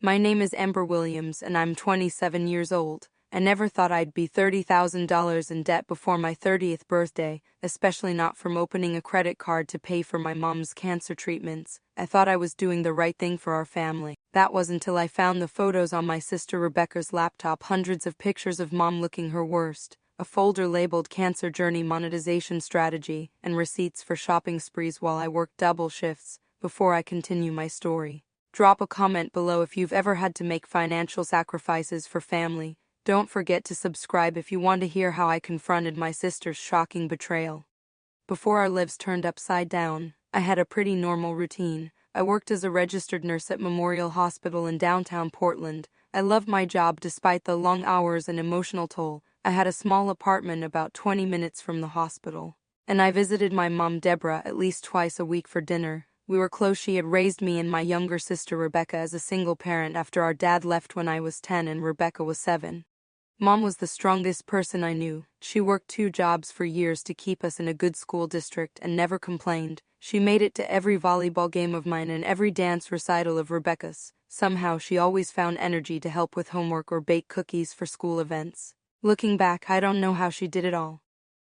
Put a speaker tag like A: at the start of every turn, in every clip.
A: My name is Amber Williams and I'm 27 years old. I never thought I'd be $30,000 in debt before my 30th birthday, especially not from opening a credit card to pay for my mom's cancer treatments. I thought I was doing the right thing for our family. That was until I found the photos on my sister Rebecca's laptop, hundreds of pictures of mom looking her worst, a folder labeled Cancer Journey Monetization Strategy, and receipts for shopping sprees while I worked double shifts. Before I continue my story, drop a comment below if you've ever had to make financial sacrifices for family. Don't forget to subscribe if you want to hear how I confronted my sister's shocking betrayal. Before our lives turned upside down, I had a pretty normal routine. I worked as a registered nurse at Memorial Hospital in downtown Portland. I loved my job despite the long hours and emotional toll. I had a small apartment about 20 minutes from the hospital, and I visited my mom Deborah at least twice a week for dinner. We were close. She had raised me and my younger sister Rebecca as a single parent after our dad left when I was 10 and Rebecca was 7. Mom was the strongest person I knew. She worked 2 jobs for years to keep us in a good school district and never complained. She made it to every volleyball game of mine and every dance recital of Rebecca's. Somehow she always found energy to help with homework or bake cookies for school events. Looking back, I don't know how she did it all.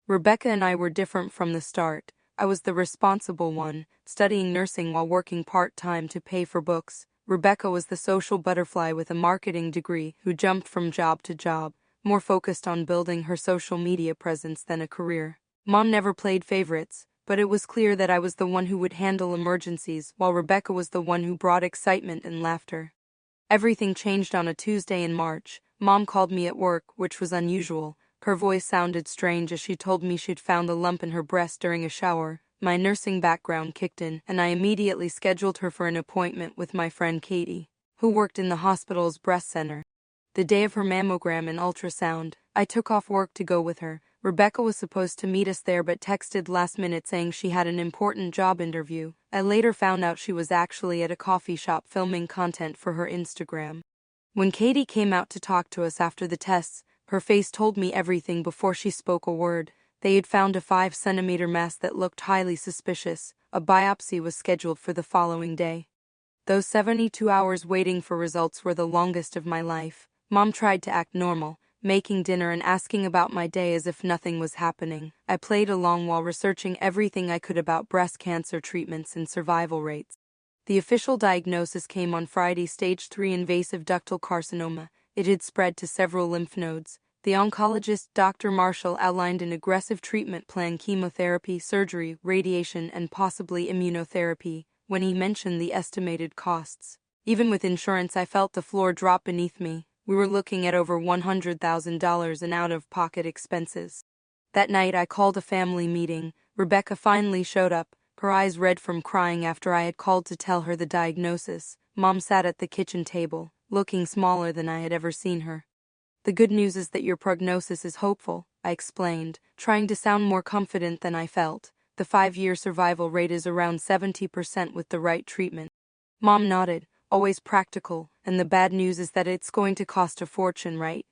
A: Rebecca and I were different from the start. I was the responsible one, studying nursing while working part-time to pay for books. Rebecca was the social butterfly with a marketing degree who jumped from job to job, more focused on building her social media presence than a career. Mom never played favorites, but it was clear that I was the one who would handle emergencies, while Rebecca was the one who brought excitement and laughter. Everything changed on a Tuesday in March. Mom called me at work, which was unusual. Her voice sounded strange as she told me she'd found a lump in her breast during a shower. My nursing background kicked in, and I immediately scheduled her for an appointment with my friend Katie, who worked in the hospital's breast center. The day of her mammogram and ultrasound, I took off work to go with her. Rebecca was supposed to meet us there but texted last minute saying she had an important job interview. I later found out she was actually at a coffee shop filming content for her Instagram. When Katie came out to talk to us after the tests, her face told me everything before she spoke a word. They had found a 5-centimeter mass that looked highly suspicious. A biopsy was scheduled for the following day. Those 72 hours waiting for results were the longest of my life. Mom tried to act normal, making dinner and asking about my day as if nothing was happening. I played along while researching everything I could about breast cancer treatments and survival rates. The official diagnosis came on Friday: stage 3 invasive ductal carcinoma. It had spread to several lymph nodes. The oncologist, Dr. Marshall, outlined an aggressive treatment plan: chemotherapy, surgery, radiation, and possibly immunotherapy. When he mentioned the estimated costs, even with insurance, I felt the floor drop beneath me. We were looking at over $100,000 in out-of-pocket expenses. That night I called a family meeting. Rebecca finally showed up, her eyes red from crying after I had called to tell her the diagnosis. Mom sat at the kitchen table, looking smaller than I had ever seen her. "The good news is that your prognosis is hopeful," I explained, trying to sound more confident than I felt. "The 5-year survival rate is around 70% with the right treatment." Mom nodded, always practical, "And the bad news is that it's going to cost a fortune, right?"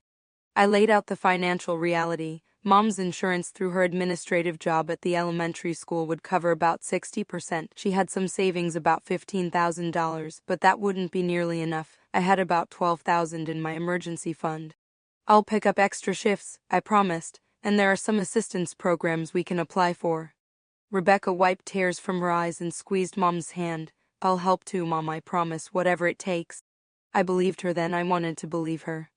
A: I laid out the financial reality. Mom's insurance through her administrative job at the elementary school would cover about 60%. She had some savings, about $15,000, but that wouldn't be nearly enough. I had about $12,000 in my emergency fund. "I'll pick up extra shifts," I promised, "and there are some assistance programs we can apply for." Rebecca wiped tears from her eyes and squeezed Mom's hand. "I'll help too, Mom, I promise, whatever it takes." I believed her then. I wanted to believe her.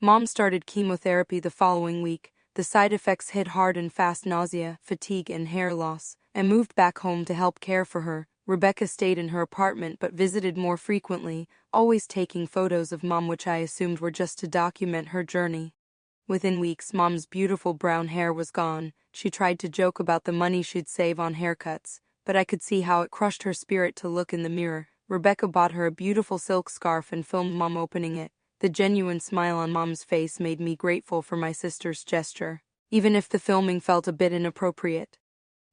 A: Mom started chemotherapy the following week. The side effects hit hard and fast: nausea, fatigue, and hair loss. I moved back home to help care for her. Rebecca stayed in her apartment but visited more frequently, always taking photos of Mom, which I assumed were just to document her journey. Within weeks, Mom's beautiful brown hair was gone. She tried to joke about the money she'd save on haircuts, but I could see how it crushed her spirit to look in the mirror. Rebecca bought her a beautiful silk scarf and filmed Mom opening it. The genuine smile on Mom's face made me grateful for my sister's gesture, even if the filming felt a bit inappropriate.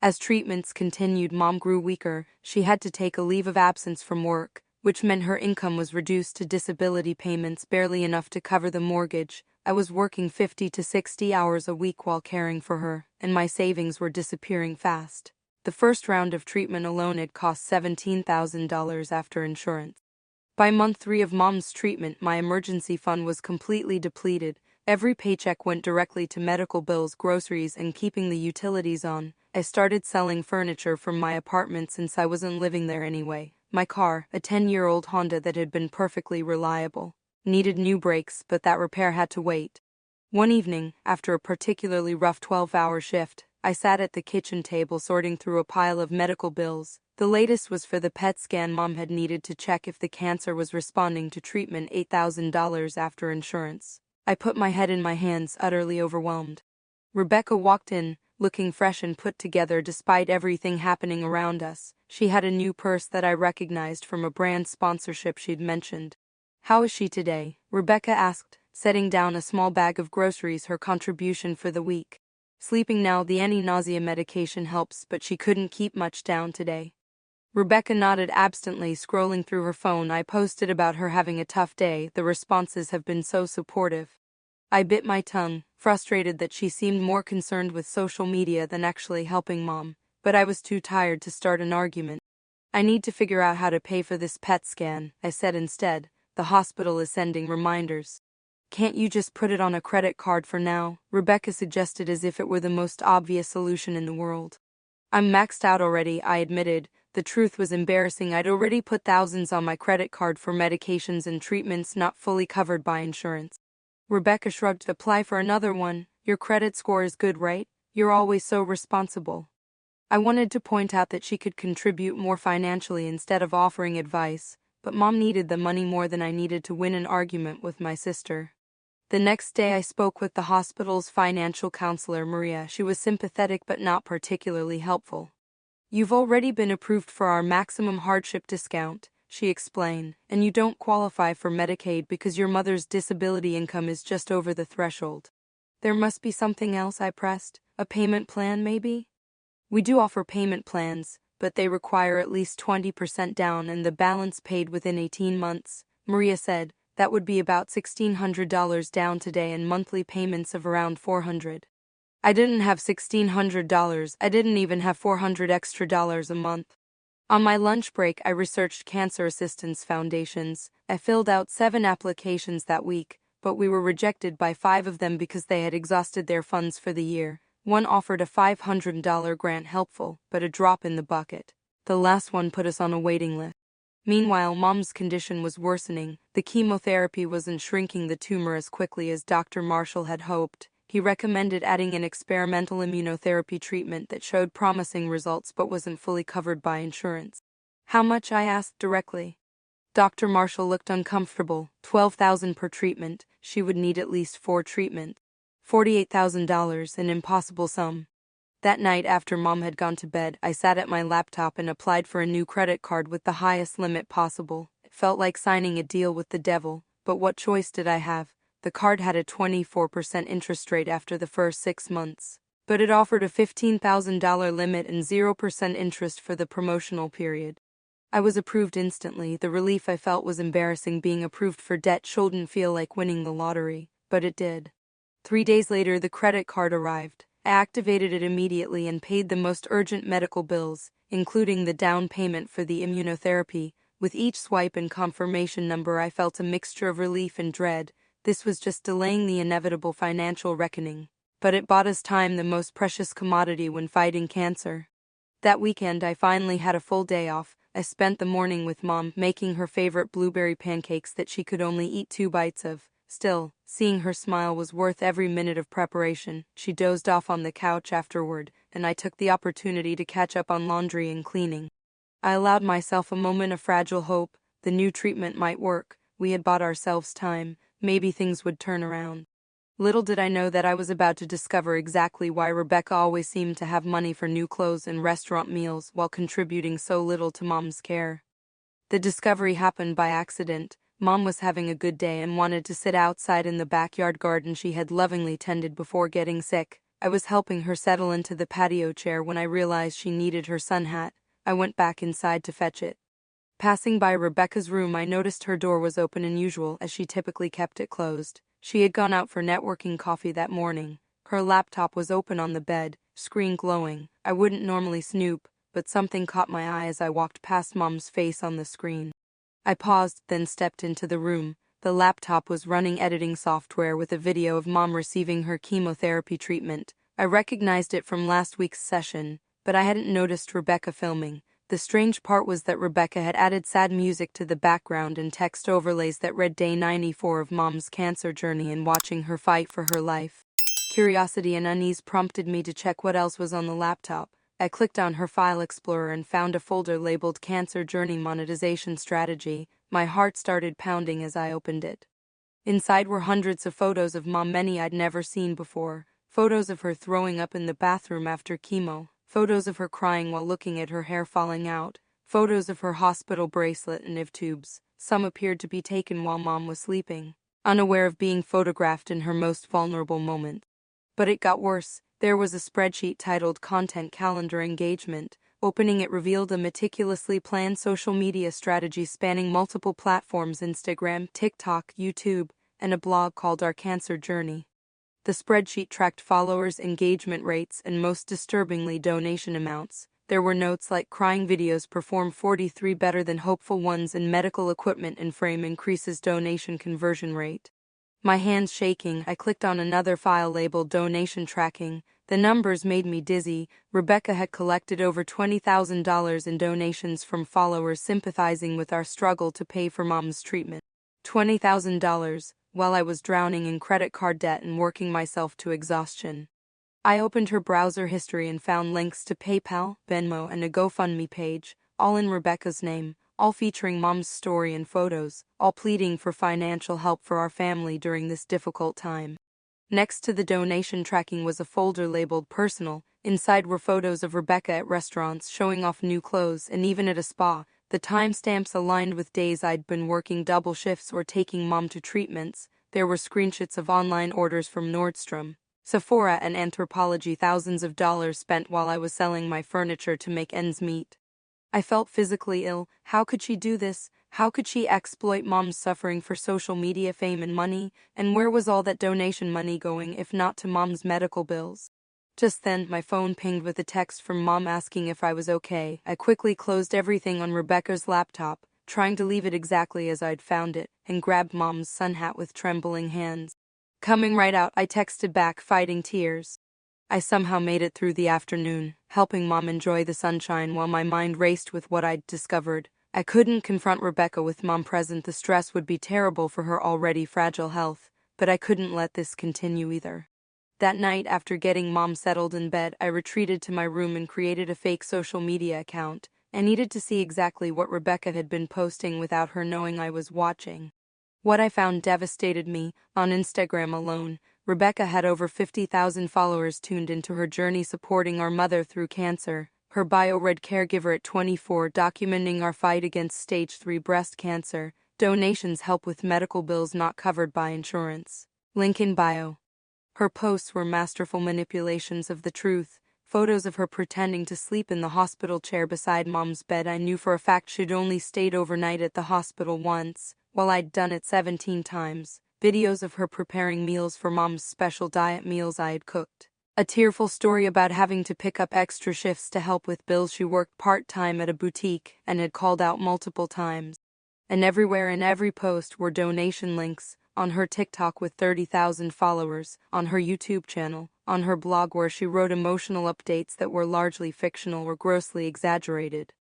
A: As treatments continued, Mom grew weaker. She had to take a leave of absence from work, which meant her income was reduced to disability payments, barely enough to cover the mortgage. I was working 50 to 60 hours a week while caring for her, and my savings were disappearing fast. The first round of treatment alone had cost $17,000 after insurance. By month 3 of Mom's treatment, my emergency fund was completely depleted. Every paycheck went directly to medical bills, groceries, and keeping the utilities on. I started selling furniture from my apartment since I wasn't living there anyway. My car, a 10-year-old Honda that had been perfectly reliable, needed new brakes, but that repair had to wait. One evening, after a particularly rough 12-hour shift, I sat at the kitchen table sorting through a pile of medical bills. The latest was for the PET scan Mom had needed to check if the cancer was responding to treatment. $8,000 after insurance. I put my head in my hands, utterly overwhelmed. Rebecca walked in, looking fresh and put together despite everything happening around us. She had a new purse that I recognized from a brand sponsorship she'd mentioned. "How is she today?" Rebecca asked, setting down a small bag of groceries, her contribution for the week. "Sleeping now. The anti-nausea medication helps, but she couldn't keep much down today." Rebecca nodded absently, scrolling through her phone. I posted about her having a tough day. The responses have been so supportive. I bit my tongue, frustrated that she seemed more concerned with social media than actually helping Mom, but I was too tired to start an argument. "I need to figure out how to pay for this PET scan," I said instead. "The hospital is sending reminders." "Can't you just put it on a credit card for now?" Rebecca suggested, as if it were the most obvious solution in the world. "I'm maxed out already," I admitted. The truth was embarrassing. I'd already put thousands on my credit card for medications and treatments not fully covered by insurance. Rebecca shrugged. "Apply for another one. Your credit score is good, right? You're always so responsible." I wanted to point out that she could contribute more financially instead of offering advice, but Mom needed the money more than I needed to win an argument with my sister. The next day I spoke with the hospital's financial counselor, Maria. She was sympathetic but not particularly helpful. "You've already been approved for our maximum hardship discount," she explained, "and you don't qualify for Medicaid because your mother's disability income is just over the threshold." "There must be something else," I pressed. "A payment plan, maybe?" "We do offer payment plans, but they require at least 20% down and the balance paid within 18 months, Maria said. "That would be about $1,600 down today and monthly payments of around $400. I didn't have $1,600, I didn't even have $400 extra a month. On my lunch break, I researched cancer assistance foundations. I filled out 7 applications that week, but we were rejected by 5 of them because they had exhausted their funds for the year. One offered a $500 grant, helpful, but a drop in the bucket. The last one put us on a waiting list. Meanwhile, Mom's condition was worsening. The chemotherapy wasn't shrinking the tumor as quickly as Dr. Marshall had hoped. He recommended adding an experimental immunotherapy treatment that showed promising results but wasn't fully covered by insurance. "How much?" I asked directly. Dr. Marshall looked uncomfortable. $12,000 per treatment. She would need at least 4 treatments. $48,000, an impossible sum. That night, after Mom had gone to bed, I sat at my laptop and applied for a new credit card with the highest limit possible. It felt like signing a deal with the devil, but what choice did I have? The card had a 24% interest rate after the first 6 months, but it offered a $15,000 limit and 0% interest for the promotional period. I was approved instantly. The relief I felt was embarrassing. Being approved for debt shouldn't feel like winning the lottery, but it did. 3 days later, the credit card arrived. I activated it immediately and paid the most urgent medical bills, including the down payment for the immunotherapy. With each swipe and confirmation number, I felt a mixture of relief and dread. This was just delaying the inevitable financial reckoning. But it bought us time, the most precious commodity when fighting cancer. That weekend, I finally had a full day off. I spent the morning with Mom, making her favorite blueberry pancakes that she could only eat 2 bites of. Still, seeing her smile was worth every minute of preparation. She dozed off on the couch afterward, and I took the opportunity to catch up on laundry and cleaning. I allowed myself a moment of fragile hope. The new treatment might work. We had bought ourselves time. Maybe things would turn around. Little did I know that I was about to discover exactly why Rebecca always seemed to have money for new clothes and restaurant meals while contributing so little to Mom's care. The discovery happened by accident. Mom was having a good day and wanted to sit outside in the backyard garden she had lovingly tended before getting sick. I was helping her settle into the patio chair when I realized she needed her sun hat. I went back inside to fetch it. Passing by Rebecca's room, I noticed her door was open unusual, as she typically kept it closed. She had gone out for networking coffee that morning. Her laptop was open on the bed, screen glowing. I wouldn't normally snoop, but something caught my eye as I walked past Mom's face on the screen. I paused, then stepped into the room. The laptop was running editing software with a video of Mom receiving her chemotherapy treatment. I recognized it from last week's session, but I hadn't noticed Rebecca filming. The strange part was that Rebecca had added sad music to the background and text overlays that read Day 94 of Mom's cancer journey and watching her fight for her life. Curiosity and unease prompted me to check what else was on the laptop. I clicked on her file explorer and found a folder labeled Cancer Journey Monetization Strategy. My heart started pounding as I opened it. Inside were hundreds of photos of Mom, many I'd never seen before. Photos of her throwing up in the bathroom after chemo. Photos of her crying while looking at her hair falling out. Photos of her hospital bracelet and IV tubes. Some appeared to be taken while Mom was sleeping, unaware of being photographed in her most vulnerable moment. But it got worse. There was a spreadsheet titled Content Calendar Engagement. Opening it revealed a meticulously planned social media strategy spanning multiple platforms: Instagram, TikTok, YouTube, and a blog called Our Cancer Journey. The spreadsheet tracked followers, engagement rates, and most disturbingly, donation amounts. There were notes like crying videos perform 43 better than hopeful ones, and medical equipment and frame increases donation conversion rate. My hands shaking, I clicked on another file labeled Donation Tracking. The numbers made me dizzy. Rebecca had collected over $20,000 in donations from followers sympathizing with our struggle to pay for Mom's treatment. $20,000, while I was drowning in credit card debt and working myself to exhaustion. I opened her browser history and found links to PayPal, Venmo, and a GoFundMe page, all in Rebecca's name, all featuring Mom's story and photos, all pleading for financial help for our family during this difficult time. Next to the donation tracking was a folder labeled Personal. Inside were photos of Rebecca at restaurants showing off new clothes and even at a spa. The timestamps aligned with days I'd been working double shifts or taking Mom to treatments. There were screenshots of online orders from Nordstrom, Sephora, and Anthropologie, thousands of dollars spent while I was selling my furniture to make ends meet. I felt physically ill. How could she do this? How could she exploit Mom's suffering for social media fame and money? And where was all that donation money going if not to Mom's medical bills? Just then, my phone pinged with a text from Mom asking if I was okay. I quickly closed everything on Rebecca's laptop, trying to leave it exactly as I'd found it, and grabbed Mom's sun hat with trembling hands. Coming right out, I texted back, fighting tears. I somehow made it through the afternoon, helping Mom enjoy the sunshine while my mind raced with what I'd discovered. I couldn't confront Rebecca with Mom present. The stress would be terrible for her already fragile health, but I couldn't let this continue either. That night, after getting Mom settled in bed, I retreated to my room and created a fake social media account. I needed to see exactly what Rebecca had been posting without her knowing I was watching. What I found devastated me. On Instagram alone, Rebecca had over 50,000 followers tuned into her journey supporting our mother through cancer. Her bio read Caregiver at 24, documenting our fight against stage 3 breast cancer. Donations help with medical bills not covered by insurance. Link in bio. Her posts were masterful manipulations of the truth. Photos of her pretending to sleep in the hospital chair beside Mom's bed. I knew for a fact she'd only stayed overnight at the hospital once, while I'd done it 17 times. Videos of her preparing meals for Mom's special diet meals I had cooked. A tearful story about having to pick up extra shifts to help with bills. She worked part-time at a boutique and had called out multiple times. And everywhere in every post were donation links. On her TikTok with 30,000 followers, on her YouTube channel, on her blog where she wrote emotional updates that were largely fictional or grossly exaggerated.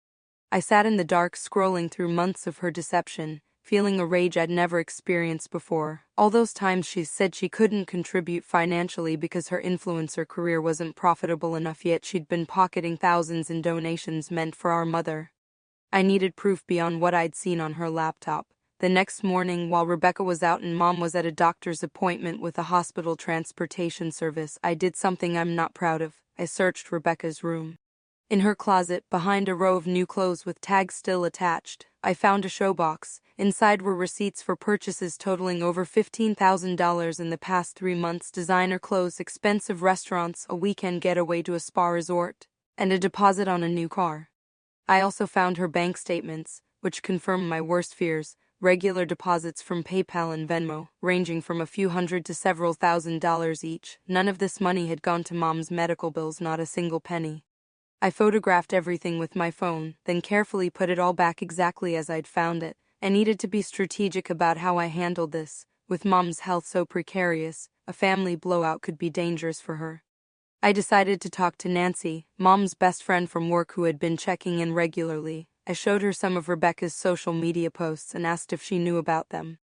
A: I sat in the dark scrolling through months of her deception, feeling a rage I'd never experienced before. All those times she said she couldn't contribute financially because her influencer career wasn't profitable enough, yet she'd been pocketing thousands in donations meant for our mother. I needed proof beyond what I'd seen on her laptop. The next morning, while Rebecca was out and Mom was at a doctor's appointment with a hospital transportation service, I did something I'm not proud of. I searched Rebecca's room. In her closet, behind a row of new clothes with tags still attached, I found a showbox. Inside were receipts for purchases totaling over $15,000 in the past 3 months, designer clothes, expensive restaurants, a weekend getaway to a spa resort, and a deposit on a new car. I also found her bank statements, which confirmed my worst fears. Regular deposits from PayPal and Venmo, ranging from a few hundred to several $1,000s each. None of this money had gone to Mom's medical bills, not a single penny. I photographed everything with my phone, then carefully put it all back exactly as I'd found it. I needed to be strategic about how I handled this. With Mom's health so precarious, a family blowout could be dangerous for her. I decided to talk to Nancy, Mom's best friend from work who had been checking in regularly. I showed her some of Rebecca's social media posts and asked if she knew about them.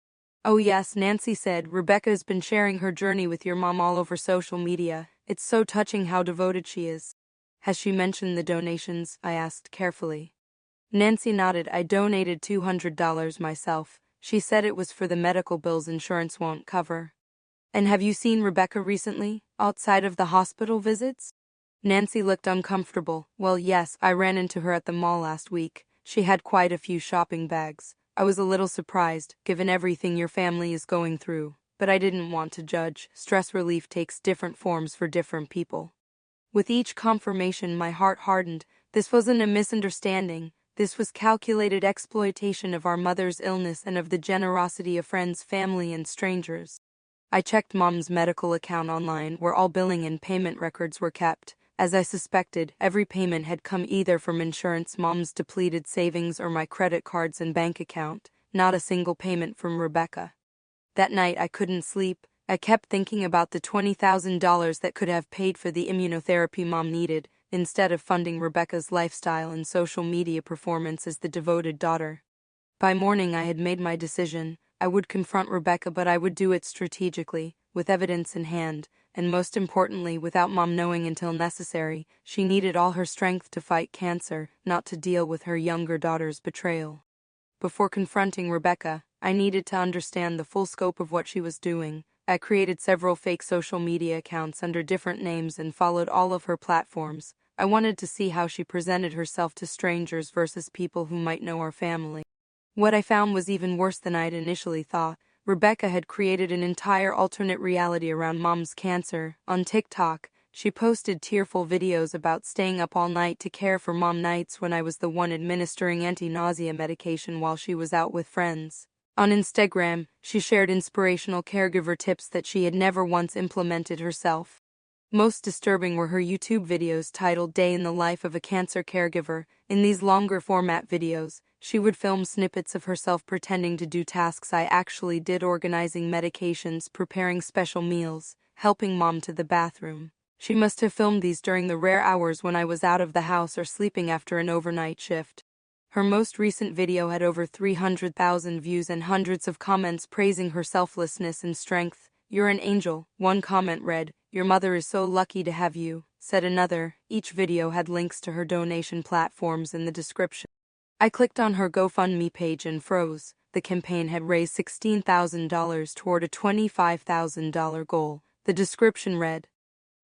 A: "Oh yes," Nancy said, "Rebecca's been sharing her journey with your mom all over social media. It's so touching how devoted she is." "Has she mentioned the donations?" I asked carefully. Nancy nodded. "I donated $200 myself. She said it was for the medical bills insurance won't cover." "And have you seen Rebecca recently, outside of the hospital visits?" Nancy looked uncomfortable. "Well, yes, I ran into her at the mall last week. She had quite a few shopping bags. I was a little surprised, given everything your family is going through, but I didn't want to judge. Stress relief takes different forms for different people." With each confirmation, my heart hardened. This wasn't a misunderstanding. This was calculated exploitation of our mother's illness and of the generosity of friends, family, and strangers. I checked Mom's medical account online, where all billing and payment records were kept. As I suspected, every payment had come either from insurance, Mom's depleted savings, or my credit cards and bank account, not a single payment from Rebecca. That night I couldn't sleep. I kept thinking about the $20,000 that could have paid for the immunotherapy Mom needed, instead of funding Rebecca's lifestyle and social media performance as the devoted daughter. By morning I had made my decision. I would confront Rebecca, but I would do it strategically, with evidence in hand, and most importantly, without Mom knowing until necessary. She needed all her strength to fight cancer, not to deal with her younger daughter's betrayal. Before confronting Rebecca, I needed to understand the full scope of what she was doing. I created several fake social media accounts under different names and followed all of her platforms. I wanted to see how she presented herself to strangers versus people who might know our family. What I found was even worse than I'd initially thought. Rebecca had created an entire alternate reality around Mom's cancer. On TikTok, she posted tearful videos about staying up all night to care for Mom, nights when I was the one administering anti-nausea medication while she was out with friends. On Instagram, she shared inspirational caregiver tips that she had never once implemented herself. Most disturbing were her YouTube videos titled "Day in the Life of a Cancer Caregiver." In these longer format videos, she would film snippets of herself pretending to do tasks I actually did: organizing medications, preparing special meals, helping Mom to the bathroom. She must have filmed these during the rare hours when I was out of the house or sleeping after an overnight shift. Her most recent video had over 300,000 views and hundreds of comments praising her selflessness and strength. "You're an angel," one comment read. "Your mother is so lucky to have you," said another. Each video had links to her donation platforms in the description. I clicked on her GoFundMe page and froze. The campaign had raised $16,000 toward a $25,000 goal. The description read,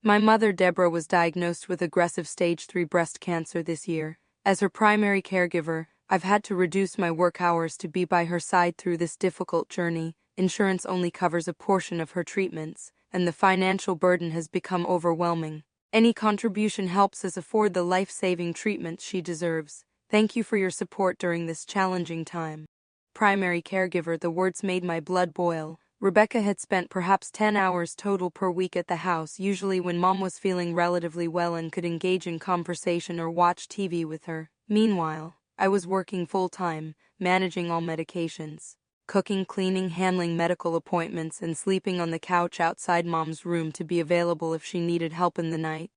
A: "My mother Deborah was diagnosed with aggressive stage 3 breast cancer this year. As her primary caregiver, I've had to reduce my work hours to be by her side through this difficult journey. Insurance only covers a portion of her treatments, and the financial burden has become overwhelming. Any contribution helps us afford the life-saving treatment she deserves. Thank you for your support during this challenging time." Primary caregiver, the words made my blood boil. Rebecca had spent perhaps 10 hours total per week at the house, usually when Mom was feeling relatively well and could engage in conversation or watch TV with her. Meanwhile, I was working full-time, managing all medications, cooking, cleaning, handling medical appointments, and sleeping on the couch outside Mom's room to be available if she needed help in the night.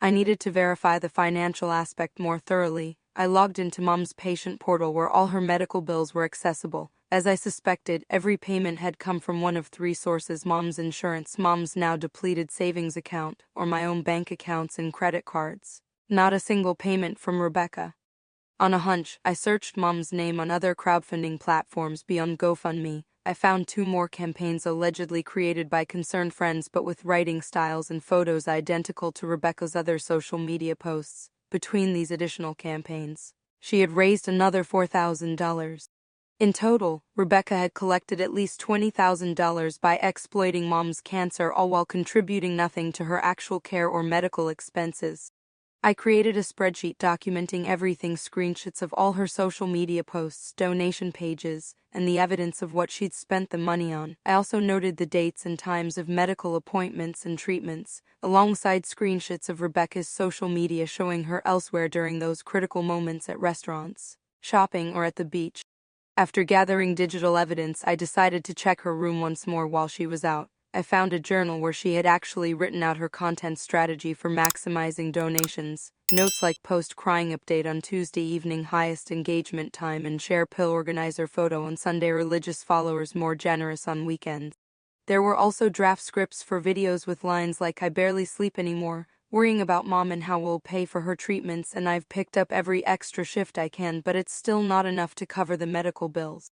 A: I needed to verify the financial aspect more thoroughly. I logged into Mom's patient portal where all her medical bills were accessible. As I suspected, every payment had come from one of three sources: Mom's insurance, Mom's now depleted savings account, or my own bank accounts and credit cards. Not a single payment from Rebecca. On a hunch, I searched Mom's name on other crowdfunding platforms beyond GoFundMe. I found 2 more campaigns allegedly created by concerned friends but with writing styles and photos identical to Rebecca's other social media posts. Between these additional campaigns, she had raised another $4,000. In total, Rebecca had collected at least $20,000 by exploiting Mom's cancer, all while contributing nothing to her actual care or medical expenses. I created a spreadsheet documenting everything: screenshots of all her social media posts, donation pages, and the evidence of what she'd spent the money on. I also noted the dates and times of medical appointments and treatments, alongside screenshots of Rebecca's social media showing her elsewhere during those critical moments: at restaurants, shopping, or at the beach. After gathering digital evidence, I decided to check her room once more while she was out. I found a journal where she had actually written out her content strategy for maximizing donations. Notes like post crying update on Tuesday evening, highest engagement time, and share pill organizer photo on Sunday, religious followers more generous on weekends. There were also draft scripts for videos with lines like I barely sleep anymore, worrying about mom and how we'll pay for her treatments, and I've picked up every extra shift I can, but it's still not enough to cover the medical bills.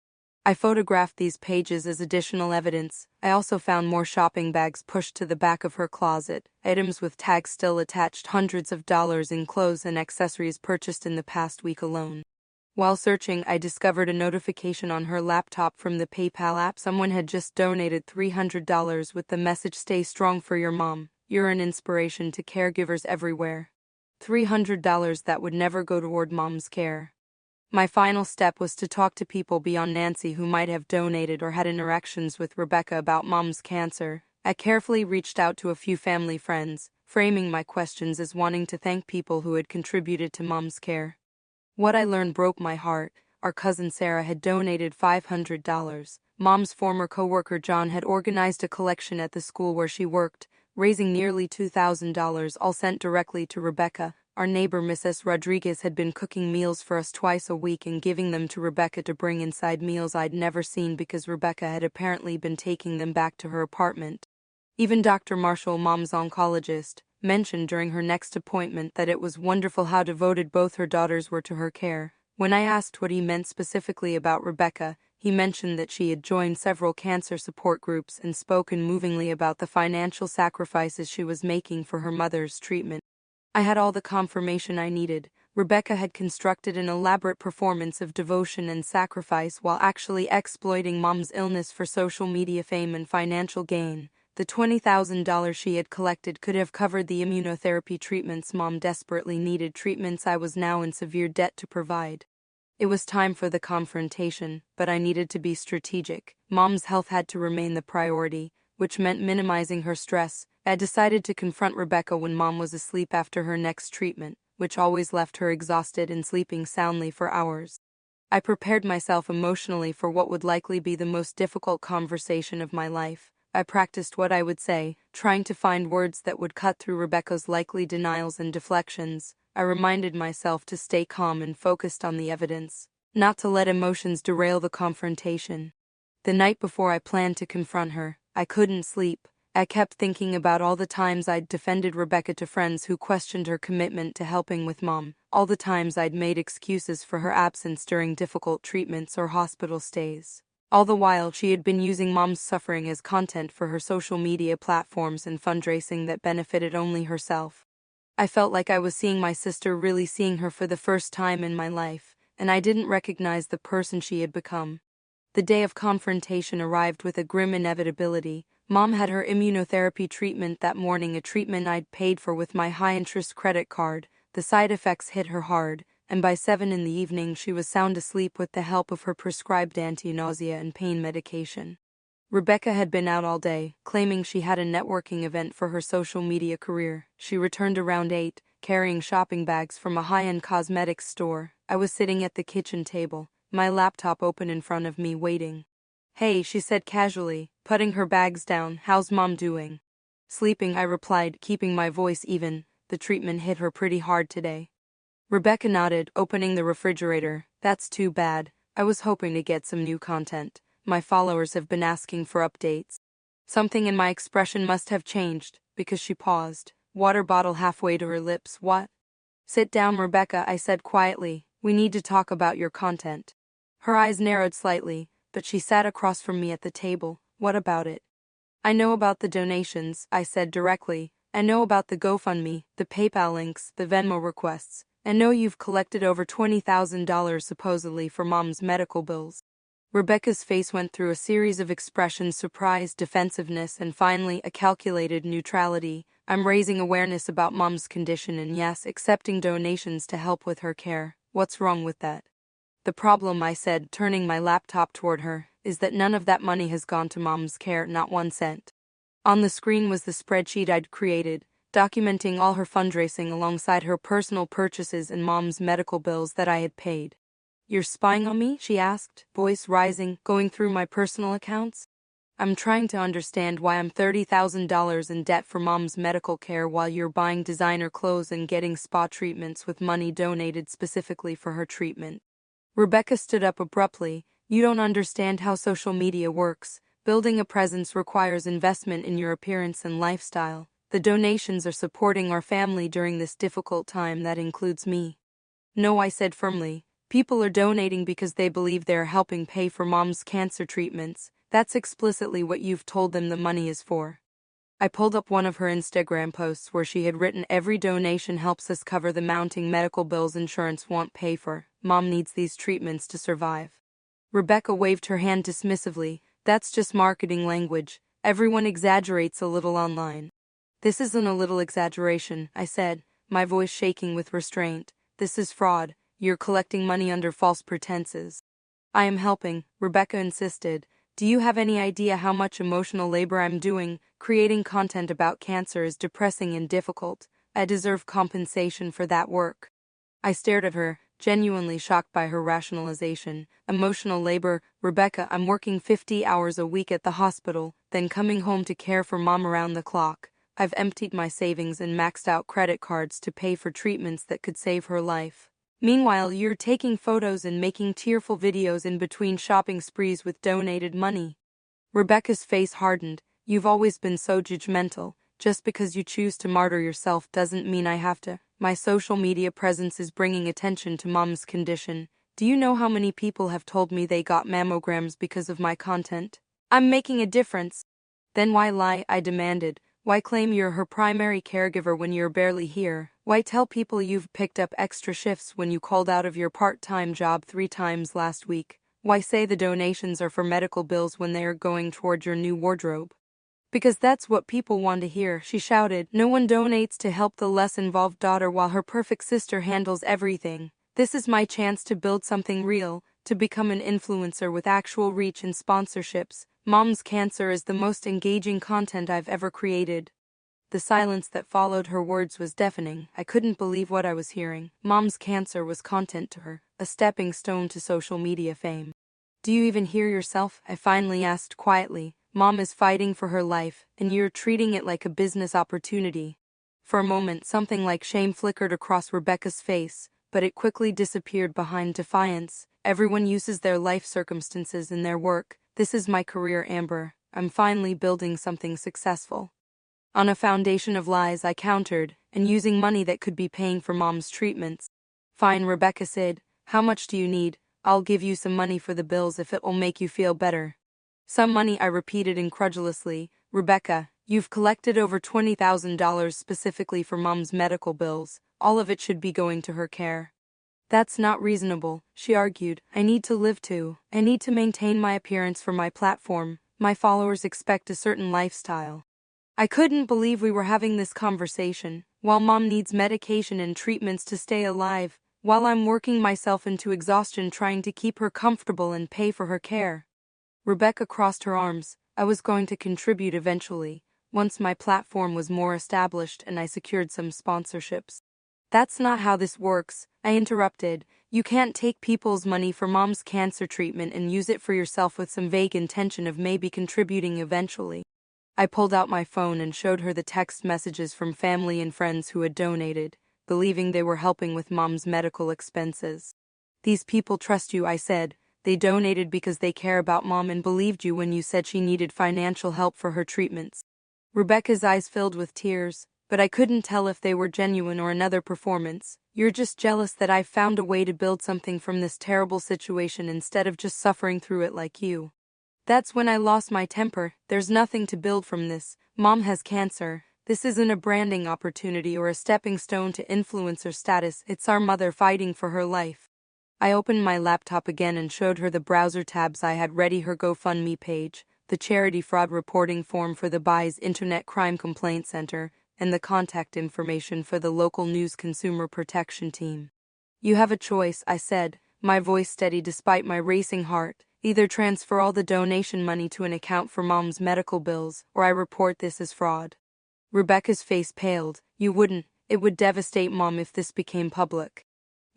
A: I photographed these pages as additional evidence. I also found more shopping bags pushed to the back of her closet, items with tags still attached, hundreds of dollars in clothes and accessories purchased in the past week alone. While searching, I discovered a notification on her laptop from the PayPal app. Someone had just donated $300 with the message, "Stay strong for your mom. You're an inspiration to caregivers everywhere." $300 that would never go toward mom's care. My final step was to talk to people beyond Nancy who might have donated or had interactions with Rebecca about mom's cancer. I carefully reached out to a few family friends, framing my questions as wanting to thank people who had contributed to mom's care. What I learned broke my heart. Our cousin Sarah had donated $500. Mom's former coworker John had organized a collection at the school where she worked, raising nearly $2,000, all sent directly to Rebecca. Our neighbor Mrs. Rodriguez had been cooking meals for us twice a week and giving them to Rebecca to bring inside, meals I'd never seen because Rebecca had apparently been taking them back to her apartment. Even Dr. Marshall, mom's oncologist, mentioned during her next appointment that it was wonderful how devoted both her daughters were to her care. When I asked what he meant specifically about Rebecca, he mentioned that she had joined several cancer support groups and spoken movingly about the financial sacrifices she was making for her mother's treatment. I had all the confirmation I needed. Rebecca had constructed an elaborate performance of devotion and sacrifice while actually exploiting mom's illness for social media fame and financial gain. The $20,000 she had collected could have covered the immunotherapy treatments mom desperately needed, treatments I was now in severe debt to provide. It was time for the confrontation, but I needed to be strategic. Mom's health had to remain the priority, which meant minimizing her stress. I decided to confront Rebecca when mom was asleep after her next treatment, which always left her exhausted and sleeping soundly for hours. I prepared myself emotionally for what would likely be the most difficult conversation of my life. I practiced what I would say, trying to find words that would cut through Rebecca's likely denials and deflections. I reminded myself to stay calm and focused on the evidence, not to let emotions derail the confrontation. The night before I planned to confront her, I couldn't sleep. I kept thinking about all the times I'd defended Rebecca to friends who questioned her commitment to helping with mom, all the times I'd made excuses for her absence during difficult treatments or hospital stays. All the while, she had been using mom's suffering as content for her social media platforms and fundraising that benefited only herself. I felt like I was seeing my sister, really seeing her for the first time in my life, and I didn't recognize the person she had become. The day of confrontation arrived with a grim inevitability. Mom had her immunotherapy treatment that morning, a treatment I'd paid for with my high-interest credit card. The side effects hit her hard, and by 7 in the evening she was sound asleep with the help of her prescribed anti-nausea and pain medication. Rebecca had been out all day, claiming she had a networking event for her social media career. She returned around 8, carrying shopping bags from a high-end cosmetics store. I was sitting at the kitchen table, my laptop open in front of me, waiting. "Hey," she said casually, putting her bags down. "How's mom doing?" "Sleeping," I replied, keeping my voice even. "The treatment hit her pretty hard today." Rebecca nodded, opening the refrigerator. "That's too bad. I was hoping to get some new content. My followers have been asking for updates." Something in my expression must have changed, because she paused, water bottle halfway to her lips. "What?" "Sit down, Rebecca," I said quietly. "We need to talk about your content." Her eyes narrowed slightly, but she sat across from me at the table. "What about it?" "I know about the donations," I said directly. "I know about the GoFundMe, the PayPal links, the Venmo requests. I know you've collected over $20,000 supposedly for mom's medical bills." Rebecca's face went through a series of expressions: surprise, defensiveness, and finally a calculated neutrality. "I'm raising awareness about mom's condition and yes, accepting donations to help with her care. What's wrong with that?" "The problem," I said, turning my laptop toward her, "is that none of that money has gone to mom's care, not 1 cent. On the screen was the spreadsheet I'd created, documenting all her fundraising alongside her personal purchases and mom's medical bills that I had paid. You're spying on me? She asked, voice rising, going through my personal accounts. I'm trying to understand why I'm $30,000 in debt for mom's medical care while you're buying designer clothes and getting spa treatments with money donated specifically for her treatment. Rebecca stood up abruptly. You don't understand how social media works. Building a presence requires investment in your appearance and lifestyle. The donations are supporting our family during this difficult time. That includes me. No, I said firmly. People are donating because they believe they are helping pay for mom's cancer treatments. That's explicitly what you've told them the money is for. I pulled up one of her Instagram posts where she had written, every donation helps us cover the mounting medical bills insurance won't pay for. Mom needs these treatments to survive. Rebecca waved her hand dismissively. That's just marketing language. Everyone exaggerates a little online. This isn't a little exaggeration, I said, my voice shaking with restraint. This is fraud. You're collecting money under false pretenses. I am helping, Rebecca insisted. Do you have any idea how much emotional labor I'm doing? Creating content about cancer is depressing and difficult. I deserve compensation for that work. I stared at her, genuinely shocked by her rationalization. Emotional labor, Rebecca, I'm working 50 hours a week at the hospital, then coming home to care for mom around the clock. I've emptied my savings and maxed out credit cards to pay for treatments that could save her life. Meanwhile, you're taking photos and making tearful videos in between shopping sprees with donated money. Rebecca's face hardened. You've always been so judgmental. Just because you choose to martyr yourself doesn't mean I have to. My social media presence is bringing attention to mom's condition. Do you know how many people have told me they got mammograms because of my content? I'm making a difference. Then why lie? I demanded. Why claim you're her primary caregiver when you're barely here? Why tell people you've picked up extra shifts when you called out of your part-time job 3 times last week? Why say the donations are for medical bills when they are going toward your new wardrobe? Because that's what people want to hear, she shouted. No one donates to help the less involved daughter while her perfect sister handles everything. This is my chance to build something real, to become an influencer with actual reach and sponsorships. Mom's cancer is the most engaging content I've ever created. The silence that followed her words was deafening. I couldn't believe what I was hearing. Mom's cancer was content to her, a stepping stone to social media fame. Do you even hear yourself? I finally asked quietly. Mom is fighting for her life, and you're treating it like a business opportunity. For a moment, something like shame flickered across Rebecca's face, but it quickly disappeared behind defiance. Everyone uses their life circumstances in their work. This is my career, Amber. I'm finally building something successful. On a foundation of lies, I countered, and using money that could be paying for mom's treatments. Fine, Rebecca said. How much do you need? I'll give you some money for the bills if it will make you feel better. Some money, I repeated incredulously. Rebecca, you've collected over $20,000 specifically for mom's medical bills. All of it should be going to her care. That's not reasonable, she argued. I need to live too. I need to maintain my appearance for my platform. My followers expect a certain lifestyle. I couldn't believe we were having this conversation, while mom needs medication and treatments to stay alive, while I'm working myself into exhaustion trying to keep her comfortable and pay for her care. Rebecca crossed her arms. I was going to contribute eventually, once my platform was more established and I secured some sponsorships. That's not how this works, I interrupted. You can't take people's money for mom's cancer treatment and use it for yourself with some vague intention of maybe contributing eventually. I pulled out my phone and showed her the text messages from family and friends who had donated, believing they were helping with mom's medical expenses. These people trust you, I said. They donated because they care about mom and believed you when you said she needed financial help for her treatments. Rebecca's eyes filled with tears, but I couldn't tell if they were genuine or another performance. You're just jealous that I've found a way to build something from this terrible situation instead of just suffering through it like you. That's when I lost my temper. There's nothing to build from this. Mom has cancer. This isn't a branding opportunity or a stepping stone to influencer status. It's our mother fighting for her life. I opened my laptop again and showed her the browser tabs I had ready, her GoFundMe page, the charity fraud reporting form for the BI's Internet Crime Complaint Center, and the contact information for the local news consumer protection team. You have a choice, I said, my voice steady despite my racing heart. Either transfer all the donation money to an account for mom's medical bills, or I report this as fraud. Rebecca's face paled. You wouldn't. It would devastate mom if this became public.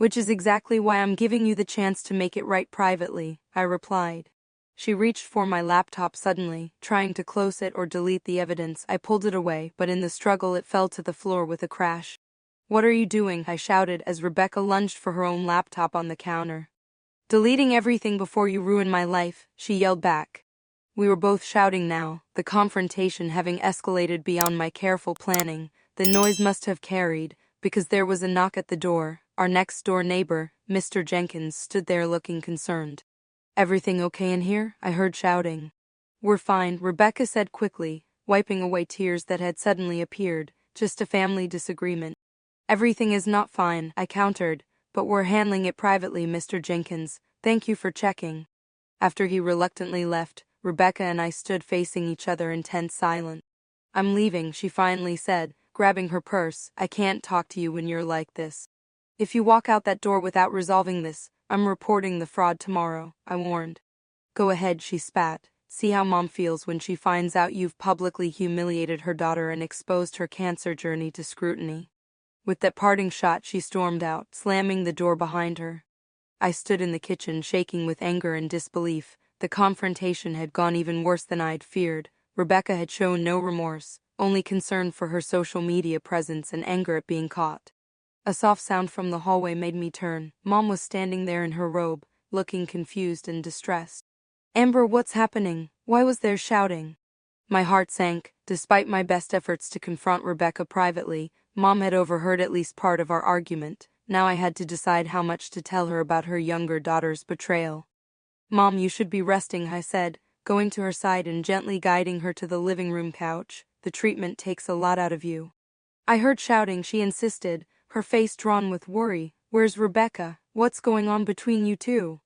A: Which is exactly why I'm giving you the chance to make it right privately, I replied. She reached for my laptop suddenly, trying to close it or delete the evidence. I pulled it away, but in the struggle it fell to the floor with a crash. What are you doing? I shouted as Rebecca lunged for her own laptop on the counter. Deleting everything before you ruin my life, she yelled back. We were both shouting now, the confrontation having escalated beyond my careful planning. The noise must have carried, because there was a knock at the door. Our next-door neighbor, Mr. Jenkins, stood there looking concerned. Everything okay in here? I heard shouting. We're fine, Rebecca said quickly, wiping away tears that had suddenly appeared. Just a family disagreement. Everything is not fine, I countered, but we're handling it privately, Mr. Jenkins. Thank you for checking. After he reluctantly left, Rebecca and I stood facing each other in tense silence. I'm leaving, she finally said, grabbing her purse. I can't talk to you when you're like this. If you walk out that door without resolving this, I'm reporting the fraud tomorrow, I warned. Go ahead, she spat. See how Mom feels when she finds out you've publicly humiliated her daughter and exposed her cancer journey to scrutiny. With that parting shot, she stormed out, slamming the door behind her. I stood in the kitchen, shaking with anger and disbelief. The confrontation had gone even worse than I'd feared. Rebecca had shown no remorse, only concern for her social media presence and anger at being caught. A soft sound from the hallway made me turn. Mom was standing there in her robe, looking confused and distressed. Amber, what's happening? Why was there shouting? My heart sank. Despite my best efforts to confront Rebecca privately, Mom had overheard at least part of our argument. Now I had to decide how much to tell her about her younger daughter's betrayal. Mom, you should be resting, I said, going to her side and gently guiding her to the living room couch. The treatment takes a lot out of you. I heard shouting, she insisted, her face drawn with worry. Where's Rebecca? What's going on between you two?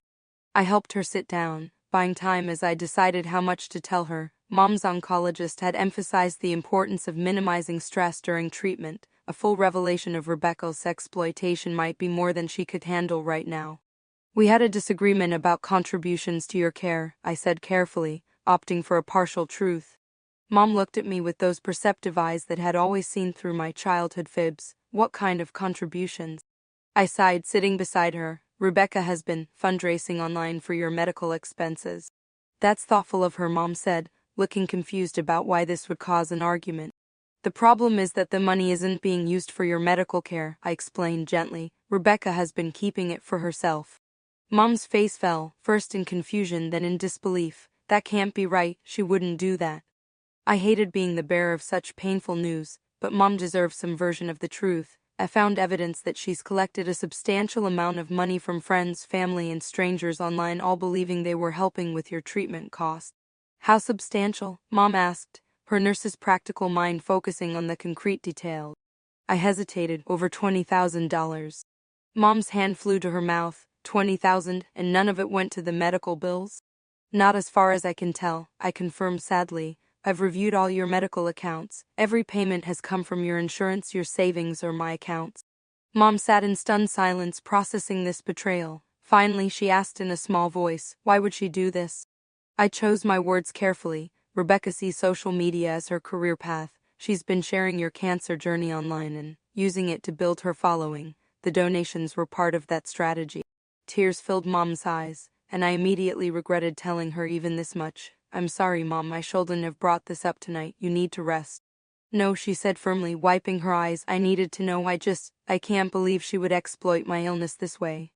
A: I helped her sit down, buying time as I decided how much to tell her. Mom's oncologist had emphasized the importance of minimizing stress during treatment. A full revelation of Rebecca's exploitation might be more than she could handle right now. We had a disagreement about contributions to your care, I said carefully, opting for a partial truth. Mom looked at me with those perceptive eyes that had always seen through my childhood fibs. What kind of contributions? I sighed, sitting beside her. Rebecca has been fundraising online for your medical expenses. That's thoughtful of her, Mom said, looking confused about why this would cause an argument. The problem is that the money isn't being used for your medical care, I explained gently. Rebecca has been keeping it for herself. Mom's face fell, first in confusion then in disbelief. That can't be right, she wouldn't do that. I hated being the bearer of such painful news, but Mom deserves some version of the truth. I found evidence that she's collected a substantial amount of money from friends, family, and strangers online, all believing they were helping with your treatment costs. How substantial? Mom asked, her nurse's practical mind focusing on the concrete details. I hesitated. Over $20,000. Mom's hand flew to her mouth. $20,000, and none of it went to the medical bills? Not as far as I can tell, I confirmed sadly. I've reviewed all your medical accounts. Every payment has come from your insurance, your savings, or my accounts. Mom sat in stunned silence, processing this betrayal. Finally, she asked in a small voice, why would she do this? I chose my words carefully. Rebecca sees social media as her career path. She's been sharing your cancer journey online and using it to build her following. The donations were part of that strategy. Tears filled Mom's eyes, and I immediately regretted telling her even this much. I'm sorry, Mom, I shouldn't have brought this up tonight. You need to rest. No, she said firmly, wiping her eyes. I needed to know. I can't believe she would exploit my illness this way.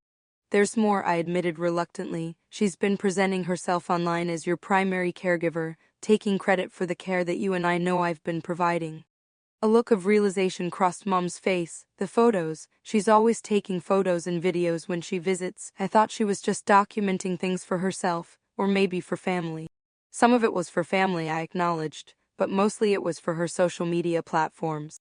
A: There's more, I admitted reluctantly. She's been presenting herself online as your primary caregiver, taking credit for the care that you and I know I've been providing. A look of realization crossed Mom's face. The photos. She's always taking photos and videos when she visits. I thought she was just documenting things for herself, or maybe for family. Some of it was for family, I acknowledged, but mostly it was for her social media platforms.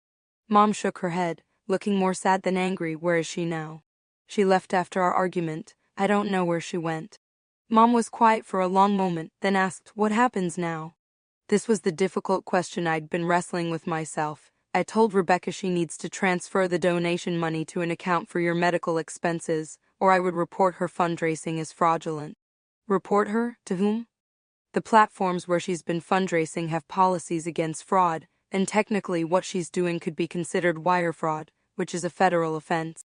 A: Mom shook her head, looking more sad than angry. Where is she now? She left after our argument. I don't know where she went. Mom was quiet for a long moment, then asked, what happens now? This was the difficult question I'd been wrestling with myself. I told Rebecca she needs to transfer the donation money to an account for your medical expenses, or I would report her fundraising as fraudulent. Report her? To whom? The platforms where she's been fundraising have policies against fraud, and technically what she's doing could be considered wire fraud, which is a federal offense.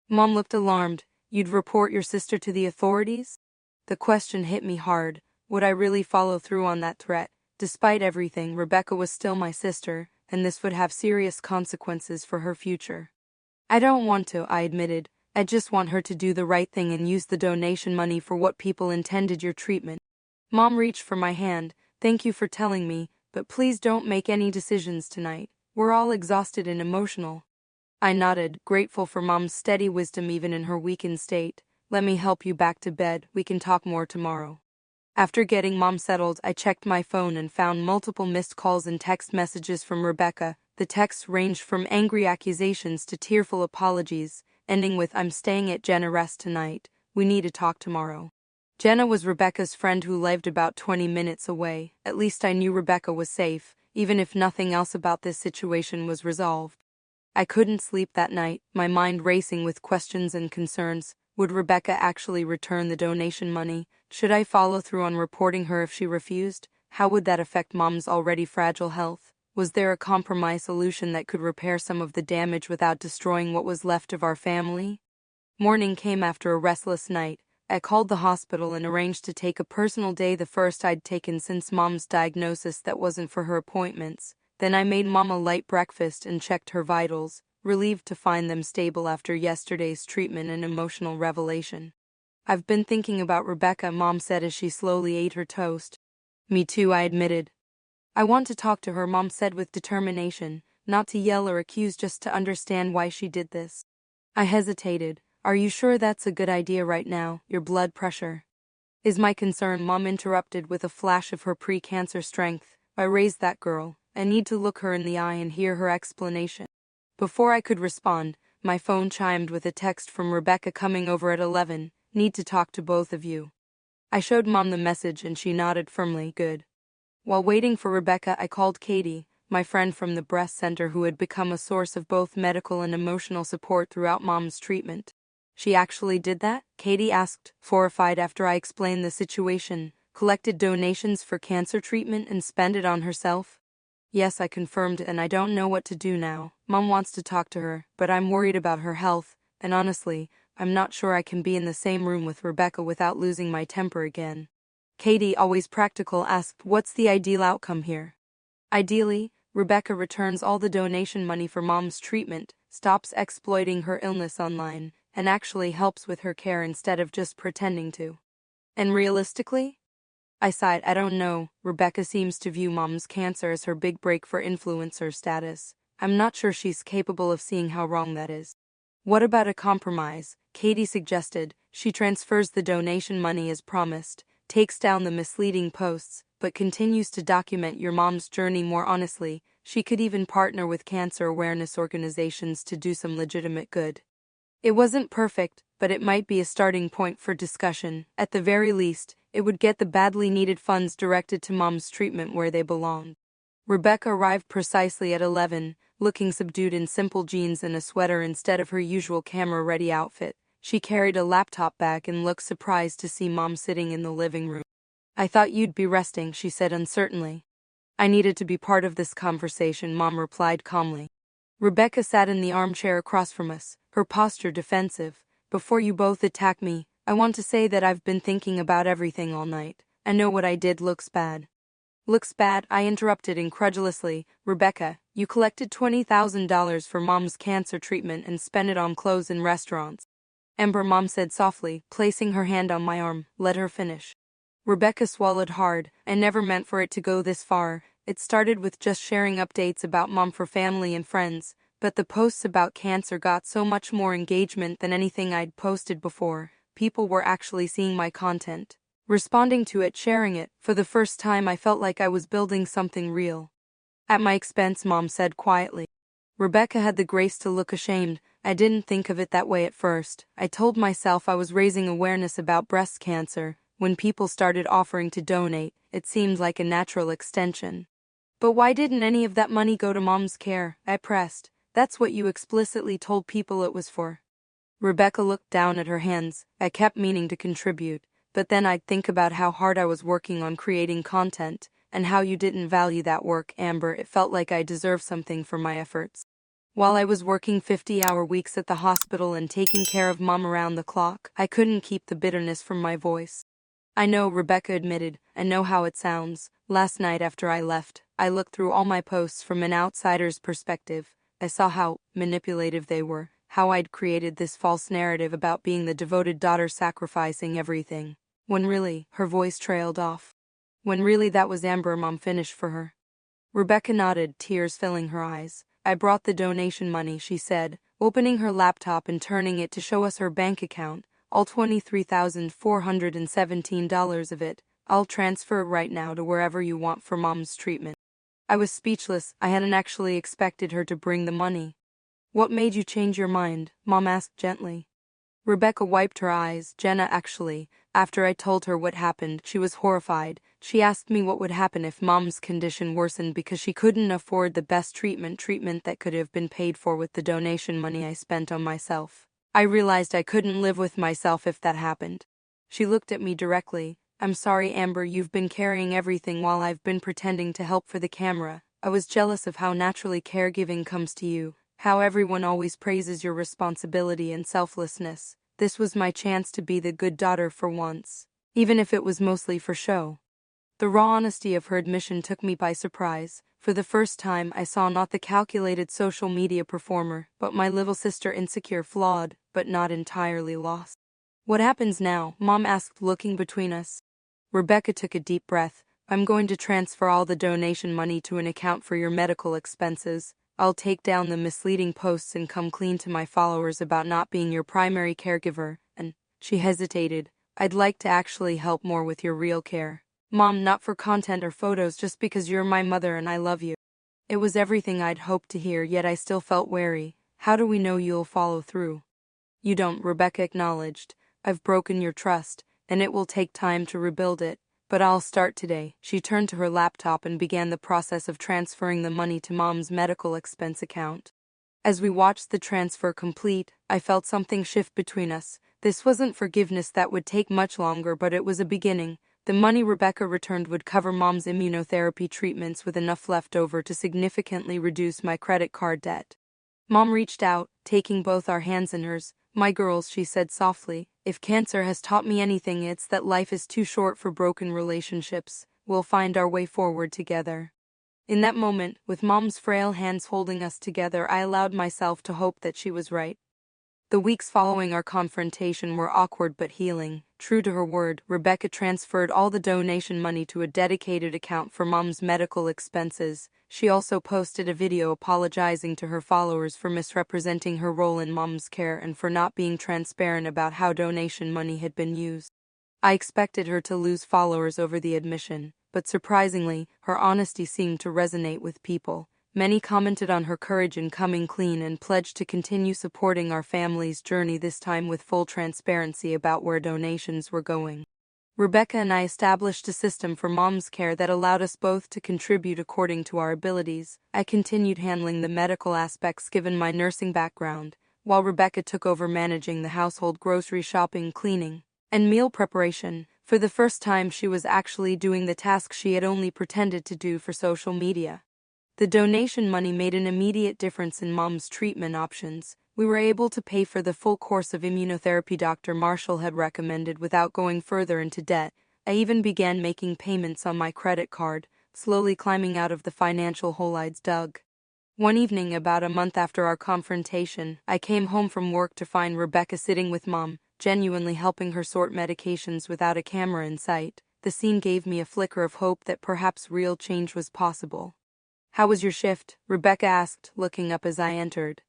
A: Mom looked alarmed. You'd report your sister to the authorities? The question hit me hard. Would I really follow through on that threat? Despite everything, Rebecca was still my sister, and this would have serious consequences for her future. I don't want to, I admitted. I just want her to do the right thing and use the donation money for what people intended your treatment. Mom reached for my hand. Thank you for telling me, but please don't make any decisions tonight. We're all exhausted and emotional. I nodded, grateful for Mom's steady wisdom even in her weakened state. Let me help you back to bed. We can talk more tomorrow. After getting Mom settled, I checked my phone and found multiple missed calls and text messages from Rebecca. The texts ranged from angry accusations to tearful apologies, ending with, I'm staying at Jenna Rest tonight. We need to talk tomorrow. Jenna was Rebecca's friend who lived about 20 minutes away. At least I knew Rebecca was safe, even if nothing else about this situation was resolved. I couldn't sleep that night, my mind racing with questions and concerns. Would Rebecca actually return the donation money? Should I follow through on reporting her if she refused? How would that affect Mom's already fragile health? Was there a compromise solution that could repair some of the damage without destroying what was left of our family? Morning came after a restless night. I called the hospital and arranged to take a personal day, the first I'd taken since Mom's diagnosis that wasn't for her appointments. Then I made Mom a light breakfast and checked her vitals, relieved to find them stable after yesterday's treatment and emotional revelation. I've been thinking about Rebecca, Mom said as she slowly ate her toast. Me too, I admitted. I want to talk to her, Mom said with determination, not to yell or accuse, just to understand why she did this. I hesitated. Are you sure that's a good idea right now? Your blood pressure is my concern, Mom interrupted with a flash of her pre-cancer strength. I raised that girl. I need to look her in the eye and hear her explanation. Before I could respond, my phone chimed with a text from Rebecca coming over at 11. Need to talk to both of you. I showed Mom the message and she nodded firmly, good. While waiting for Rebecca, I called Katie, my friend from the breast center who had become a source of both medical and emotional support throughout Mom's treatment. She actually did that? Katie asked, horrified after I explained the situation. Collected donations for cancer treatment and spent it on herself? Yes, I confirmed, and I don't know what to do now. Mom wants to talk to her, but I'm worried about her health, and honestly, I'm not sure I can be in the same room with Rebecca without losing my temper again. Katie, always practical, asked, what's the ideal outcome here? Ideally, Rebecca returns all the donation money for Mom's treatment, stops exploiting her illness online, and actually helps with her care instead of just pretending to. And realistically? I sighed. I don't know. Rebecca seems to view Mom's cancer as her big break for influencer status. I'm not sure she's capable of seeing how wrong that is. What about a compromise? Katie suggested. She transfers the donation money as promised, takes down the misleading posts, but continues to document your mom's journey more honestly. She could even partner with cancer awareness organizations to do some legitimate good. It wasn't perfect, but it might be a starting point for discussion. At the very least, it would get the badly needed funds directed to Mom's treatment where they belonged. Rebecca arrived precisely at 11, looking subdued in simple jeans and a sweater instead of her usual camera-ready outfit. She carried a laptop bag and looked surprised to see Mom sitting in the living room. I thought you'd be resting, she said uncertainly. I needed to be part of this conversation, Mom replied calmly. Rebecca sat in the armchair across from us, her posture defensive. Before you both attack me, I want to say that I've been thinking about everything all night. I know what I did looks bad. Looks bad? I interrupted incredulously. Rebecca, you collected $20,000 for Mom's cancer treatment and spent it on clothes and restaurants. Ember, Mom said softly, placing her hand on my arm. Let her finish. Rebecca swallowed hard. I never meant for it to go this far. It started with just sharing updates about Mom for family and friends, but the posts about cancer got so much more engagement than anything I'd posted before. People were actually seeing my content, responding to it, sharing it. For the first time, I felt like I was building something real. At my expense, Mom said quietly. Rebecca had the grace to look ashamed. I didn't think of it that way at first. I told myself I was raising awareness about breast cancer. When people started offering to donate, it seemed like a natural extension. But why didn't any of that money go to Mom's care? I pressed. That's what you explicitly told people it was for. Rebecca looked down at her hands. I kept meaning to contribute, but then I'd think about how hard I was working on creating content, and how you didn't value that work, Amber. It felt like I deserved something for my efforts. While I was working 50-hour weeks at the hospital and taking care of Mom around the clock, I couldn't keep the bitterness from my voice. I know, Rebecca admitted. I know how it sounds. Last night after I left, I looked through all my posts from an outsider's perspective. I saw how manipulative they were, how I'd created this false narrative about being the devoted daughter sacrificing everything. When really, her voice trailed off. When really that was Amber Mom finished for her. Rebecca nodded, tears filling her eyes. I brought the donation money, she said, opening her laptop and turning it to show us her bank account. All $23,417 of it. I'll transfer it right now to wherever you want for Mom's treatment. I was speechless. I hadn't actually expected her to bring the money. What made you change your mind? Mom asked gently. Rebecca wiped her eyes. Jenna, actually. After I told her what happened, she was horrified. She asked me what would happen if Mom's condition worsened because she couldn't afford the best treatment that could have been paid for with the donation money I spent on myself. I realized I couldn't live with myself if that happened. She looked at me directly. I'm sorry, Amber, you've been carrying everything while I've been pretending to help for the camera. I was jealous of how naturally caregiving comes to you, how everyone always praises your responsibility and selflessness. This was my chance to be the good daughter for once, even if it was mostly for show. The raw honesty of her admission took me by surprise. For the first time, I saw not the calculated social media performer, but my little sister, insecure, flawed, but not entirely lost. What happens now? Mom asked, looking between us. Rebecca took a deep breath. I'm going to transfer all the donation money to an account for your medical expenses. I'll take down the misleading posts and come clean to my followers about not being your primary caregiver. And she hesitated. I'd like to actually help more with your real care. Mom, not for content or photos, just because you're my mother and I love you. It was everything I'd hoped to hear, yet I still felt wary. How do we know you'll follow through? You don't, Rebecca acknowledged. I've broken your trust, and it will take time to rebuild it. But I'll start today. She turned to her laptop and began the process of transferring the money to Mom's medical expense account. As we watched the transfer complete, I felt something shift between us. This wasn't forgiveness that would take much longer, but it was a beginning. The money Rebecca returned would cover Mom's immunotherapy treatments with enough left over to significantly reduce my credit card debt. Mom reached out, taking both our hands in hers. My girls, she said softly, if cancer has taught me anything, it's that life is too short for broken relationships. We'll find our way forward together. In that moment, with Mom's frail hands holding us together, I allowed myself to hope that she was right. The weeks following our confrontation were awkward but healing. True to her word, Rebecca transferred all the donation money to a dedicated account for Mom's medical expenses. She also posted a video apologizing to her followers for misrepresenting her role in Mom's care and for not being transparent about how donation money had been used. I expected her to lose followers over the admission, but surprisingly, her honesty seemed to resonate with people. Many commented on her courage in coming clean and pledged to continue supporting our family's journey, this time with full transparency about where donations were going. Rebecca and I established a system for Mom's care that allowed us both to contribute according to our abilities. I continued handling the medical aspects given my nursing background, while Rebecca took over managing the household, grocery shopping, cleaning, and meal preparation. For the first time, she was actually doing the tasks she had only pretended to do for social media. The donation money made an immediate difference in Mom's treatment options. We were able to pay for the full course of immunotherapy Dr. Marshall had recommended without going further into debt. I even began making payments on my credit card, slowly climbing out of the financial hole I'd dug. One evening, about a month after our confrontation, I came home from work to find Rebecca sitting with Mom, genuinely helping her sort medications without a camera in sight. The scene gave me a flicker of hope that perhaps real change was possible. How was your shift? Rebecca asked, looking up as I entered.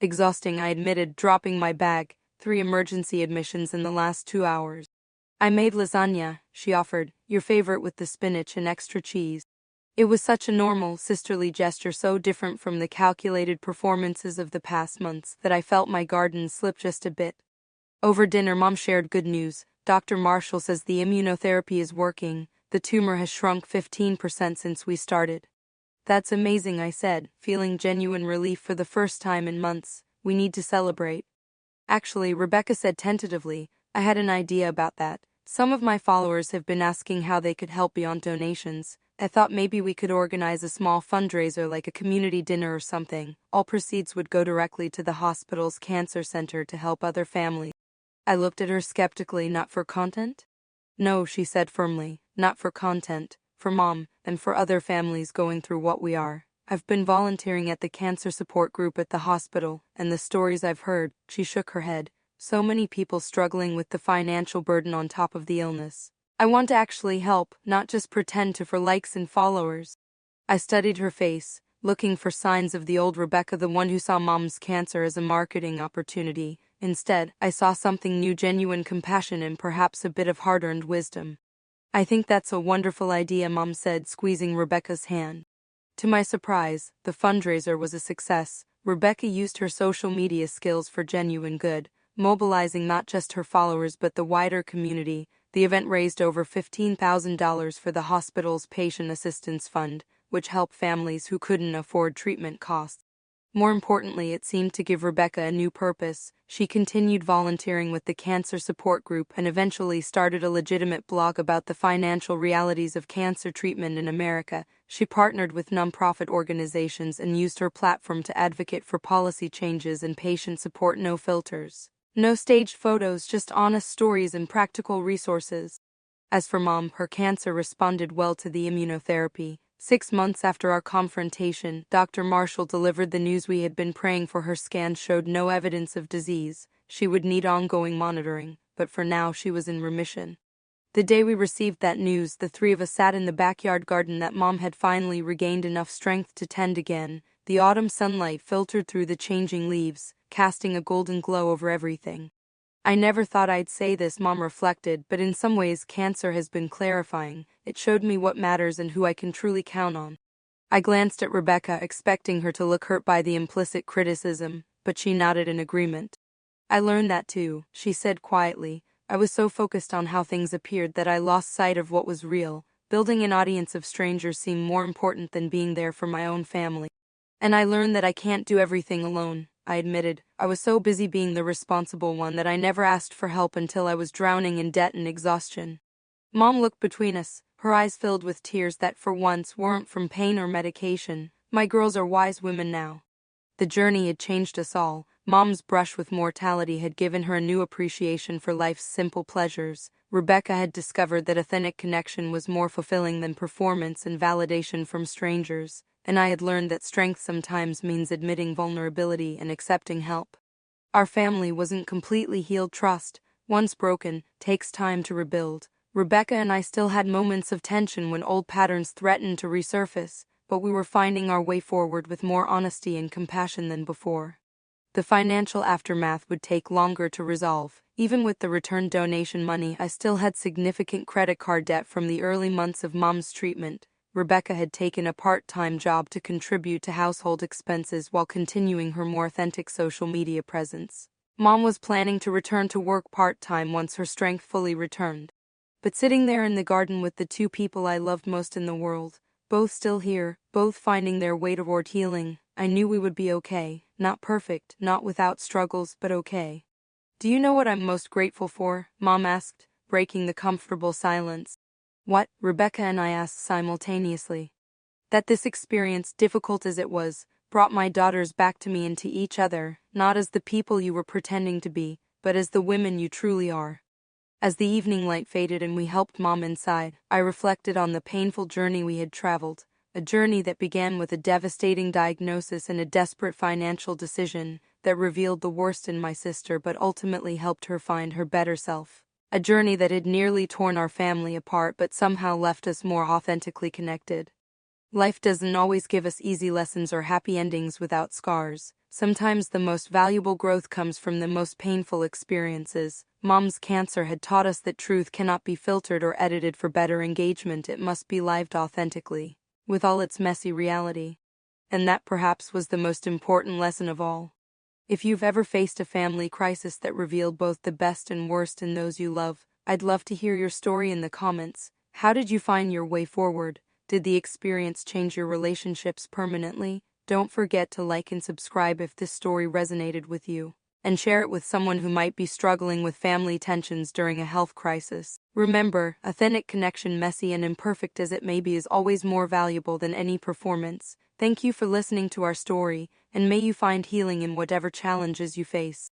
A: Exhausting, I admitted, dropping my bag. 3 emergency admissions in the last 2 hours. I made lasagna, she offered, your favorite with the spinach and extra cheese. It was such a normal, sisterly gesture, so different from the calculated performances of the past months that I felt my garden slip just a bit. Over dinner, Mom shared good news. Dr. Marshall says the immunotherapy is working. The tumor has shrunk 15% since we started. That's amazing, I said, feeling genuine relief for the first time in months. We need to celebrate. Actually, Rebecca said tentatively, I had an idea about that. Some of my followers have been asking how they could help beyond donations. I thought maybe we could organize a small fundraiser like a community dinner or something. All proceeds would go directly to the hospital's cancer center to help other families. I looked at her skeptically. Not for content? No, she said firmly, not for content, for Mom, and for other families going through what we are. I've been volunteering at the cancer support group at the hospital, and the stories I've heard, she shook her head, so many people struggling with the financial burden on top of the illness. I want to actually help, not just pretend to for likes and followers. I studied her face, looking for signs of the old Rebecca, the one who saw Mom's cancer as a marketing opportunity. Instead, I saw something new, genuine compassion and perhaps a bit of hard-earned wisdom. I think that's a wonderful idea, Mom said, squeezing Rebecca's hand. To my surprise, the fundraiser was a success. Rebecca used her social media skills for genuine good, mobilizing not just her followers but the wider community. The event raised over $15,000 for the hospital's Patient Assistance Fund, which helped families who couldn't afford treatment costs. More importantly, it seemed to give Rebecca a new purpose. She continued volunteering with the cancer support group and eventually started a legitimate blog about the financial realities of cancer treatment in America. She partnered with nonprofit organizations and used her platform to advocate for policy changes and patient support. No filters, no staged photos, just honest stories and practical resources. As for Mom, her cancer responded well to the immunotherapy. 6 months after our confrontation, Dr. Marshall delivered the news we had been praying for. Her scans showed no evidence of disease. She would need ongoing monitoring, but for now she was in remission. The day we received that news, the three of us sat in the backyard garden that Mom had finally regained enough strength to tend again. The autumn sunlight filtered through the changing leaves, casting a golden glow over everything. I never thought I'd say this, Mom reflected, but in some ways cancer has been clarifying. It showed me what matters and who I can truly count on. I glanced at Rebecca, expecting her to look hurt by the implicit criticism, but she nodded in agreement. I learned that too, she said quietly. I was so focused on how things appeared that I lost sight of what was real. Building an audience of strangers seemed more important than being there for my own family. And I learned that I can't do everything alone, I admitted. I was so busy being the responsible one that I never asked for help until I was drowning in debt and exhaustion. Mom looked between us, her eyes filled with tears that for once weren't from pain or medication. My girls are wise women now. The journey had changed us all. Mom's brush with mortality had given her a new appreciation for life's simple pleasures. Rebecca had discovered that authentic connection was more fulfilling than performance and validation from strangers. And I had learned that strength sometimes means admitting vulnerability and accepting help. Our family wasn't completely healed. Trust, once broken, takes time to rebuild. Rebecca and I still had moments of tension when old patterns threatened to resurface, but we were finding our way forward with more honesty and compassion than before. The financial aftermath would take longer to resolve. Even with the returned donation money, I still had significant credit card debt from the early months of Mom's treatment. Rebecca had taken a part-time job to contribute to household expenses while continuing her more authentic social media presence. Mom was planning to return to work part-time once her strength fully returned. But sitting there in the garden with the two people I loved most in the world, both still here, both finding their way toward healing, I knew we would be okay. Not perfect, not without struggles, but okay. Do you know what I'm most grateful for? Mom asked, breaking the comfortable silence. What? Rebecca and I asked simultaneously. That this experience, difficult as it was, brought my daughters back to me and to each other, not as the people you were pretending to be, but as the women you truly are. As the evening light faded and we helped Mom inside, I reflected on the painful journey we had traveled, a journey that began with a devastating diagnosis and a desperate financial decision that revealed the worst in my sister but ultimately helped her find her better self. A journey that had nearly torn our family apart but somehow left us more authentically connected. Life doesn't always give us easy lessons or happy endings without scars. Sometimes the most valuable growth comes from the most painful experiences. Mom's cancer had taught us that truth cannot be filtered or edited for better engagement. It must be lived authentically, with all its messy reality. And that perhaps was the most important lesson of all. If you've ever faced a family crisis that revealed both the best and worst in those you love, I'd love to hear your story in the comments. How did you find your way forward? Did the experience change your relationships permanently? Don't forget to like and subscribe if this story resonated with you. and share it with someone who might be struggling with family tensions during a health crisis. Remember, authentic connection, messy and imperfect as it may be, is always more valuable than any performance. Thank you for listening to our story, and may you find healing in whatever challenges you face.